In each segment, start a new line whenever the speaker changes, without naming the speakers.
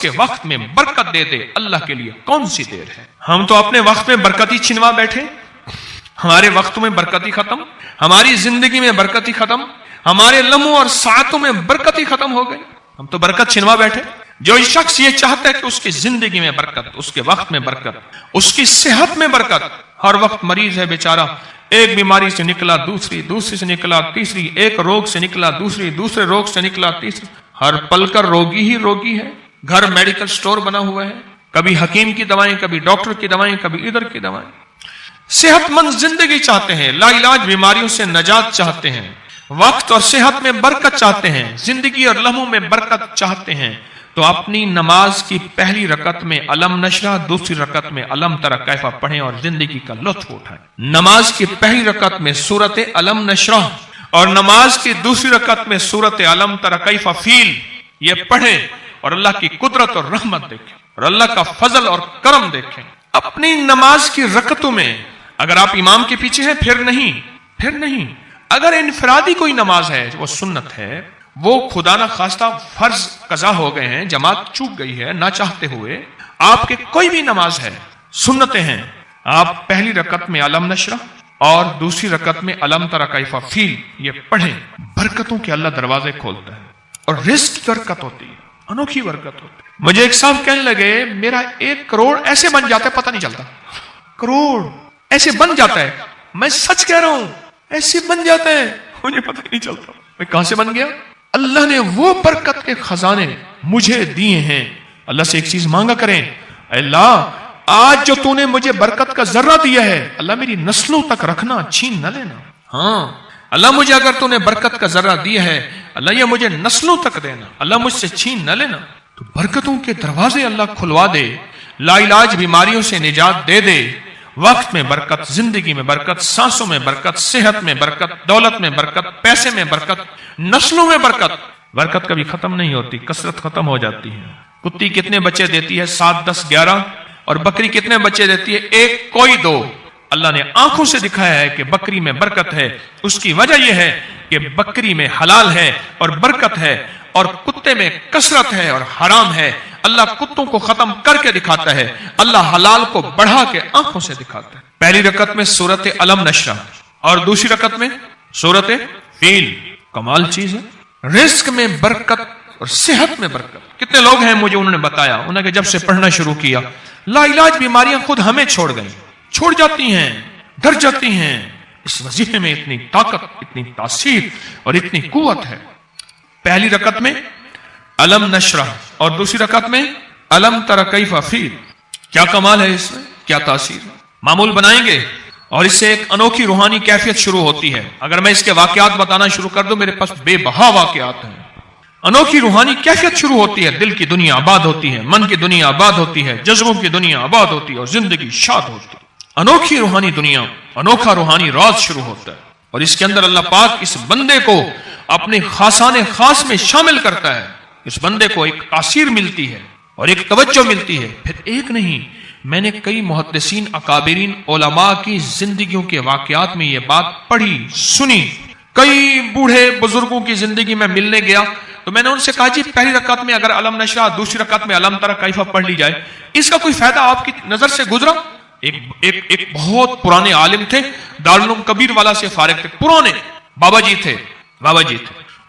کے وقت میں برکت دے دے اللہ کے لیے کون سی دیر ہے؟ ہم تو اپنے وقت میں برکتی چھنوا بیٹھے، ہمارے وقتوں میں برکتی ختم، ہماری زندگی میں برکتی ختم، ہمارے لمحوں اور ساعتوں میں برکتی ختم ہو گئی، ہم تو برکت چھنوا بیٹھے۔ جو شخص یہ چاہتا ہے کہ اس کی زندگی میں برکت، اس کے وقت میں برکت، اس کی صحت میں برکت، ہر وقت مریض ہے بیچارہ، ایک بیماری سے نکلا دوسری، دوسری سے نکلا تیسری، ایک روگ سے نکلا دوسری، دوسرے روگ سے نکلا تیسری، ہر پل کر روگی ہی روگی ہے، گھر میڈیکل سٹور بنا ہوا ہے، کبھی حکیم کی دوائیں، کبھی ڈاکٹر کی دوائیں، کبھی ادھر کی دوائیں۔ صحت مند زندگی چاہتے ہیں، لا علاج بیماریوں سے نجات چاہتے ہیں، وقت اور صحت میں برکت چاہتے ہیں، زندگی اور لمحوں میں برکت چاہتے ہیں، تو اپنی نماز کی پہلی رکعت میں علم نشرح، دوسری رکعت میں علم تری کیف پڑھیں اور زندگی کا لطف اٹھائیں۔ نماز کی پہلی رکعت میں سورت علم نشرح اور نماز کی دوسری رکعت میں سورت علم تری کیف فیل یہ پڑھیں اور اللہ کی قدرت اور رحمت دیکھیں اور اللہ کا فضل اور کرم دیکھیں۔ اپنی نماز کی رکعتوں میں اگر آپ امام کے پیچھے ہیں پھر نہیں، اگر انفرادی کوئی نماز ہے وہ سنت ہے، وہ خدا نہ خواستہ فرض قضا ہو گئے ہیں، جماعت چوک گئی ہے نہ چاہتے ہوئے، آپ کے کوئی بھی نماز ہے، سنتیں ہیں، آپ پہلی رکعت میں علم نشرح اور دوسری رکعت میں علم تری کیف فیل یہ پڑھیں، برکتوں کے اللہ دروازے کھولتا ہے اور رزق کی برکت ہوتی ہے، انوکھی برکت ہوتی ہے۔ مجھے ایک صاحب کہنے لگے میرا 1 کروڑ ایسے بن جاتا ہے، پتہ نہیں چلتا، کروڑ ایسے بن جاتا ہے، میں سچ کہہ رہا ہوں ایسے بن جاتا ہے، مجھے پتہ نہیں چلتا میں کہاں سے بن گیا۔ اللہ نے وہ برکت کے خزانے مجھے دیے ہیں۔ اللہ سے ایک چیز مانگا کریں، اے اللہ آج جو تو نے مجھے برکت کا ذرہ دیا ہے اللہ میری نسلوں تک رکھنا، چھین نہ لینا۔ ہاں اللہ مجھے اگر تو نے برکت کا ذرہ دیا ہے اللہ یہ مجھے نسلوں تک دینا، اللہ مجھ سے چھین نہ لینا۔ تو برکتوں کے دروازے اللہ کھلوا دے، لا علاج بیماریوں سے نجات دے دے، وقت میں برکت، زندگی میں برکت، سانسوں میں برکت، صحت میں برکت، دولت میں برکت، پیسے میں برکت، نسلوں میں برکت۔ برکت کبھی ختم نہیں ہوتی، کثرت ختم ہو جاتی ہے۔ کتی کتنے بچے دیتی ہے؟ 7 10 11، اور بکری کتنے بچے دیتی ہے؟ 1 کوئی 2۔ اللہ نے آنکھوں سے دکھایا ہے کہ بکری میں برکت ہے، اس کی وجہ یہ ہے کہ بکری میں حلال ہے اور برکت ہے، اور کتے میں کثرت ہے اور حرام ہے۔ اللہ کتوں کو ختم کر کے دکھاتا ہے، اللہ حلال کو بڑھا کے آنکھوں سے دکھاتا ہے۔ پہلی رکعت میں سورت علم نشرح اور دوسری رکعت میں سورت فیل، کمال چیز ہے۔ رزق میں برکت اور صحت میں برکت۔ کتنے لوگ ہیں مجھے انہوں نے بتایا، انہوں نے جب سے پڑھنا شروع کیا لا علاج بیماریاں خود ہمیں چھوڑ گئیں، چھوڑ جاتی ہیں، ڈر جاتی ہیں۔ اس وظیفے میں اتنی طاقت، اتنی تاثیر اور اتنی قوت ہے۔ پہلی رکعت میں علم نشرح اور دوسری رکعت میں علم تری کیف فیل، کیا کمال ہے اس میں، کیا تاثیر ہے۔ معمول بنائیں گے اور اس سے ایک انوکھی روحانی کیفیت شروع ہوتی ہے۔ اگر میں اس کے واقعات بتانا شروع کر دوں میرے پاس بے بہا واقعات ہیں۔ انوکھی روحانی کیفیت شروع ہوتی ہے، دل کی دنیا آباد ہوتی ہے، من کی دنیا آباد ہوتی ہے، جذبوں کی دنیا آباد ہوتی ہے اور زندگی شاد ہوتی ہے۔ انوکھی روحانی دنیا، انوکھا روحانی راز شروع ہوتا ہے، اور اس کے اندر اللہ پاک اس بندے کو اپنے خاصان خاص میں شامل کرتا ہے۔ اس بندے کو ایک تاثیر ملتی ہے اور ایک توجہ ملتی ہے۔ پھر ایک نہیں، میں نے کئی محدثین، اکابرین، علماء کی زندگیوں کے واقعات میں یہ بات پڑھی، سنی۔ کئی بوڑھے بزرگوں کی زندگی میں ملنے گیا تو میں نے ان سے کہا جی پہلی رکعت میں اگر علم نشرح، دوسری رکعت میں علم تری کیف پڑھ لی جائے، اس کا کوئی فائدہ آپ کی نظر سے گزرا؟ ایک بہت پرانے عالم تھے، دارالعلوم کبیر والا سے فارغ تھے، پرانے بابا جی تھے،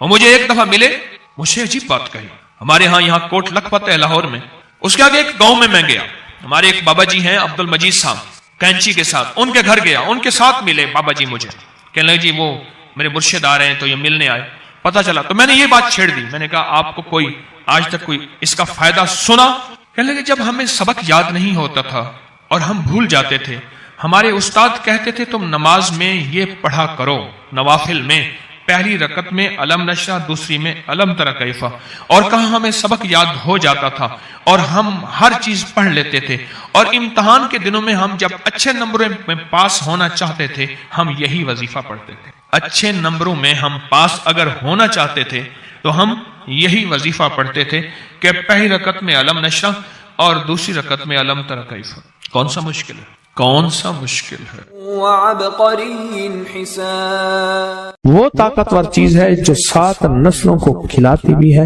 وہ مجھے ایک دفعہ ملے، مجھے عجیب بات کہی۔ ہمارے ہاں یہاں کوٹ لکھپت ہے لاہور میں، اس کے آگے ایک گاؤں میں گیا، ہمارے ایک بابا جی ہیں عبد المجید صاحب کینچی کے ساتھ، ان کے گھر گیا، ان کے ساتھ ملے بابا جی مجھے، کہنے لگے جی وہ میرے مرشد آ رہے ہیں تو یہ ملنے آئے۔ پتا چلا تو میں نے یہ بات چھیڑ دی، میں نے کہا آپ کو کوئی آج تک کوئی اس کا فائدہ سنا؟ کہنے لگے جب ہمیں سبق یاد نہیں ہوتا تھا اور ہم بھول جاتے تھے، ہمارے استاد کہتے تھے تم نماز میں یہ پڑھا کرو، نوافل میں پہلی رکعت میں علم نشرح، دوسری میں علم تری کیف، اور کہاں ہمیں سبق یاد ہو جاتا تھا اور ہم ہر چیز پڑھ لیتے تھے، اور امتحان کے دنوں میں ہم جب اچھے نمبروں میں پاس ہونا چاہتے تھے ہم یہی وظیفہ پڑھتے تھے۔ اچھے نمبروں میں ہم پاس اگر ہونا چاہتے تھے تو ہم یہی وظیفہ پڑھتے تھے کہ پہلی رکعت میں علم نشرح اور دوسری رکعت میں علم تری کیف۔ کون سا مشکل ہے؟ کون سا مشکل ہے؟
وعبقری حسان،
وہ طاقتور چیز ہے جو 7 نسلوں کو کھلاتی بھی ہے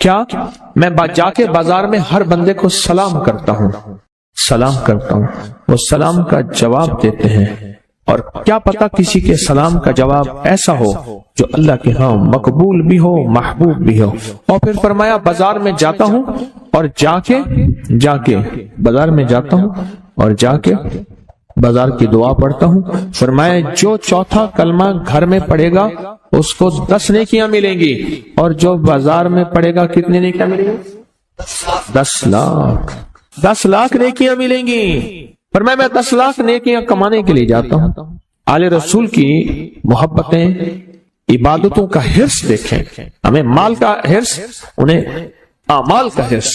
کیا میں جا کے بازار میں ہر بندے کو سلام کرتا ہوں، وہ سلام کا جواب دیتے ہیں، اور کیا پتا کسی کے سلام کا جواب ایسا ہو جو اللہ کے ہاں مقبول بھی ہو، محبوب بھی ہو۔ اور پھر فرمایا بازار میں جاتا ہوں اور جا کے بازار میں جاتا ہوں اور جا کے بازار کی دعا پڑھتا ہوں۔ فرمایا جو چوتھا کلمہ گھر میں پڑھے گا اس کو 10 نیکیاں ملیں گی، اور جو بازار میں پڑھے گا کتنی نیکیاں ملیں گی؟ 10 لاکھ نیکیاں ملیں گی۔ فرمایا میں 10 لاکھ نیکیاں کمانے کے لیے جاتا ہوں۔ آل رسول کی محبتیں، عبادتوں کا حرص دیکھیں، ہمیں مال کا حرص، انہیں اعمال کا حرص۔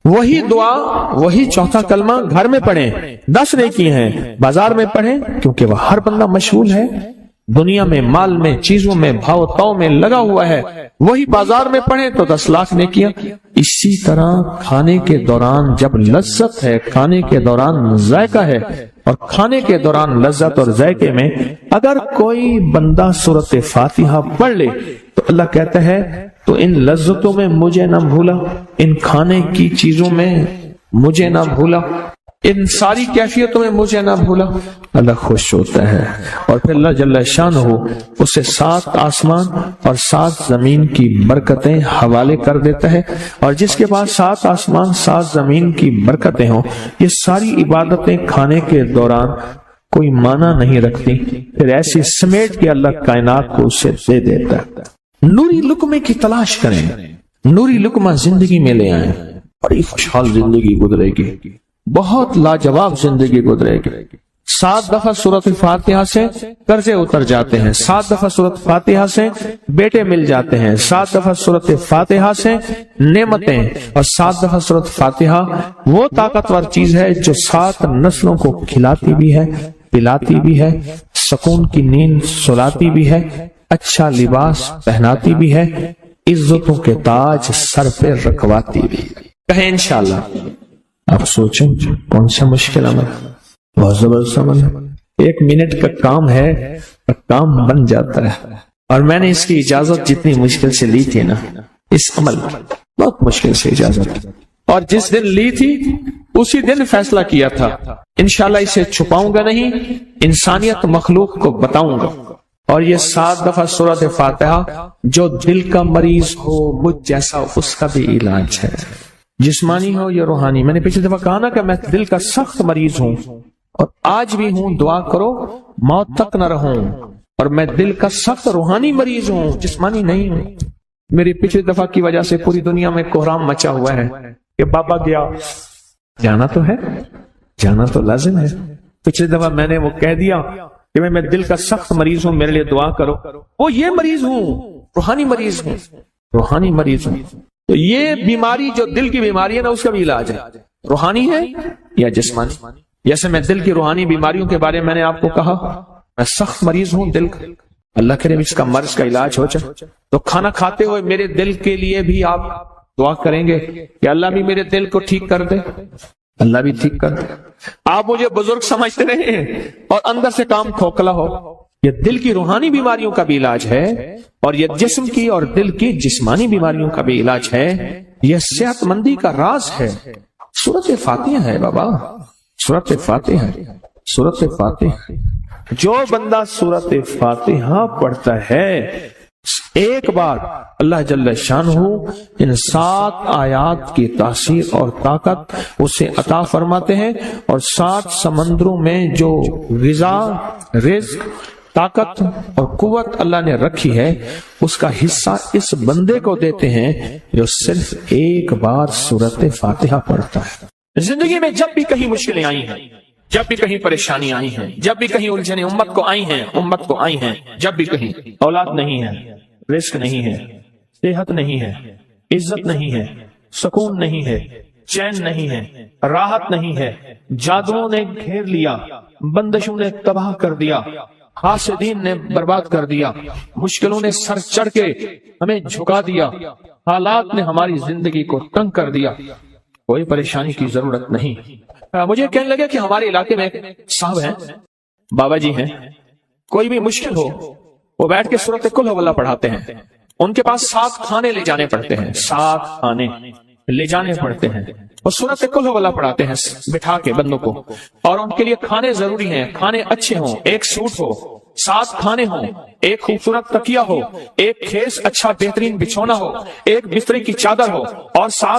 وہی دعا، وہی چوتھا کلمہ گھر میں پڑھیں، 10 نیکی ہیں، بازار میں پڑھیں کیونکہ وہ ہر بندہ مشغول ہے، دنیا میں، مال میں، چیزوں میں، بھاؤ تاؤ میں لگا ہوا ہے، وہی بازار میں پڑھیں تو 10 لاکھ نیکیاں۔ اسی طرح کھانے کے دوران جب لذت ہے، کھانے کے دوران ذائقہ ہے، اور کھانے کے دوران لذت اور ذائقے میں اگر کوئی بندہ سورۃ فاتحہ پڑھ لے تو اللہ کہتا ہے تو ان لذتوں میں مجھے نہ بھولا، ان کھانے کی چیزوں میں مجھے نہ بھولا، ان ساری کیفیتوں میں مجھے نہ بھولا۔ اللہ خوش ہوتا ہے، اور پھر اللہ جل شانہ اسے 7 آسمان اور 7 زمین کی برکتیں حوالے کر دیتا ہے، اور جس کے پاس 7 آسمان 7 زمین کی برکتیں ہوں، یہ ساری عبادتیں کھانے کے دوران کوئی معنی نہیں رکھتی، پھر ایسی سمیٹ کے اللہ کائنات کو اسے دے دیتا ہے۔ نوری لقمے کی تلاش کریں، نوری لقمہ زندگی میں لے آئیں، اور ایک خوشحال زندگی گزرے گی، بہت لاجواب زندگی گزرے گی۔ 7 دفعہ سورۃ فاتحہ سے قرضے اتر جاتے ہیں، 7 دفعہ سورۃ فاتحہ سے بیٹے مل جاتے ہیں، 7 دفعہ سورۃ فاتحہ سے نعمتیں، اور 7 دفعہ سورۃ فاتحہ وہ طاقتور چیز ہے جو 7 نسلوں کو کھلاتی بھی ہے، پلاتی بھی ہے، سکون کی نیند سلاتی بھی ہے، اچھا لباس پہناتی بھی ہے، عزتوں کے تاج سر پہ رکھواتی بھی ہے۔ کہیں انشاءاللہ۔ آپ سوچیں کون سا مشکل عمل، بہت زبردست عمل ہے، 1 منٹ کا کام ہے اور کام بن جاتا ہے۔ اور میں نے اس کی اجازت جتنی مشکل سے لی تھی نا، اس عمل بہت مشکل سے اجازت، اور جس دن لی تھی اسی دن فیصلہ کیا تھا انشاءاللہ اسے چھپاؤں گا نہیں، انسانیت مخلوق کو بتاؤں گا۔ اور یہ 7 دفعہ سورۃ فاتحہ جو دل کا مریض ہو مجھ جیسا اس کا بھی علاج ہے، جسمانی ہو یا روحانی۔ میں نے پچھلی دفعہ کہا نا کہ میں دل کا سخت مریض ہوں اور آج بھی ہوں، دعا کرو موت تک نہ رہوں، اور میں دل کا سخت روحانی مریض ہوں، جسمانی نہیں ہوں۔ میری پچھلی دفعہ کی وجہ سے پوری دنیا میں کوہرام مچا ہوا ہے کہ بابا گیا، جانا تو ہے، جانا تو لازم ہے۔ پچھلی دفعہ میں نے وہ کہہ دیا کہ میں دل کا سخت مریض ہوں، میرے لیے دعا کرو، وہ یہ مریض ہوں، روحانی مریض ہوں، روحانی مریض ہوں۔ تو یہ بیماری جو دل کی بیماری ہے نا، اس کا بھی علاج ہے، روحانی ہے یا جسمانی۔ جیسے میں دل کی روحانی بیماریوں کے بارے میں نے آپ کو کہا، میں سخت مریض ہوں دل کا، اللہ کرے اس کا مرض کا علاج ہو جائے۔ تو کھانا کھاتے ہوئے میرے دل کے لیے بھی آپ دعا کریں گے کہ اللہ بھی میرے دل کو ٹھیک کر دے، اللہ بھی ٹھیک کر دے۔ آپ مجھے بزرگ سمجھتے رہے اور اندر سے کام کھوکھلا ہو۔ یہ دل کی روحانی بیماریوں کا بھی علاج ہے، اور یہ جسم کی اور دل کی جسمانی بیماریوں کا بھی علاج ہے۔ یہ صحت مندی کا راز ہے، سورۃ فاتحہ ہے بابا، سورۃ فاتحہ، سورۃ فاتحہ۔ جو بندہ سورۃ فاتحہ پڑھتا ہے ایک بار، اللہ جل شانہ ان 7 آیات کی تاثیر اور طاقت اسے عطا فرماتے ہیں، اور 7 سمندروں میں جو غذا، رزق، طاقت اور قوت اللہ نے رکھی ہے اس کا حصہ اس بندے کو دیتے ہیں جو صرف ایک بار سورۃ فاتحہ پڑھتا ہے۔ زندگی میں جب بھی کہیں مشکلیں آئی ہیں، جب بھی کہیں پریشانی آئی ہیں، جب بھی کہیں الجھنیں امت کو آئی ہیں، جب بھی کہیں اولاد نہیں ہے، رزق نہیں ہے، صحت نہیں ہے، عزت نہیں ہے، سکون نہیں ہے، چین نہیں ہے، راحت نہیں ہے، جادوؤں نے گھیر لیا، بندشوں نے تباہ کر دیا، حاسدین نے برباد کر دیا، مشکلوں نے سر چڑھ کے ہمیں جھکا دیا، حالات نے ہماری زندگی کو تنگ کر دیا، کوئی پریشانی کی ضرورت نہیں۔ مجھے کہنے لگے کہ ہمارے علاقے میں صاحب ہیں، بابا جی ہیں، کوئی بھی مشکل ہو وہ بیٹھ کے سورۃ قل ہو اللہ پڑھاتے ہیں، ان کے پاس 7 کھانے لے جانے پڑتے ہیں، 7 کھانے لے جانے پڑتے ہیں، اور سورت کل ہو والا پڑھاتے ہیں بٹھا کے بندوں کو، اور ان کے لیے کھانے ضروری ہیں، کھانے اچھے ہوں، ایک سوٹ ہو، 7 کھانے ہوں، ایک خوبصورت تکیہ ہو، ایک خیز اچھا بہترین بچھونا ہو، ایک بستر کی چادر ہو، اور 7